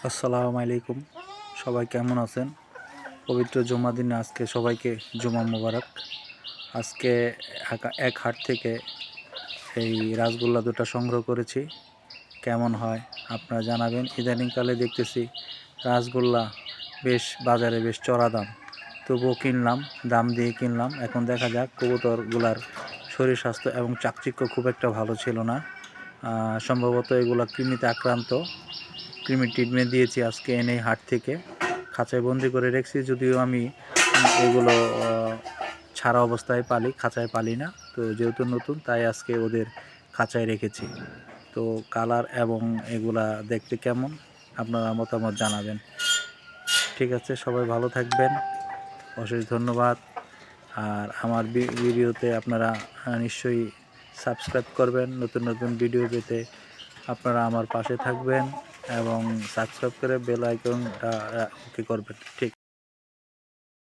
আসসালামু আলাইকুম। সবাই কেমন আছেন? পবিত্র জুমা দিনে আজকে সবাইকে জুমা মুবারক। আজকে এক হাট থেকে এই রাসগোল্লা দুটো সংগ্রহ করেছি। কেমন হয় আপনারা জানাবেন। ইদানিংকালে দেখতেছি রাসগোল্লা বাজারে বেশ চড়া দাম, তবুও কিনলাম, দাম দিয়ে কিনলাম। এখন দেখা যাক কবুতরগুলার শরীর স্বাস্থ্য এবং চাকচিক্য খুব একটা ভালো ছিল না। সম্ভবত এগুলা কৃমিতে আক্রান্ত। কৃমির ট্রিটমেন্ট দিয়েছি আজকে এনে হাট থেকে। খাঁচায় বন্দি করে রেখেছি, যদিও আমি এগুলো ছাড়া অবস্থায় পালি, খাঁচায় পালি না। তো যেহেতু নতুন, তাই আজকে ওদের খাঁচায় রেখেছি। তো কালার এবং এগুলা দেখতে কেমন আপনারা মতামত জানাবেন। ঠিক আছে, সবাই ভালো থাকবেন, অশেষ ধন্যবাদ। আর আমার ভিডিওতে আপনারা নিশ্চয়ই সাবস্ক্রাইব করবেন। নতুন নতুন ভিডিও পেতে আপনারা আমার পাশে থাকবেন এবং সাবস্ক্রাইব করে বেল আইকনটা ওকে করবেন। ঠিক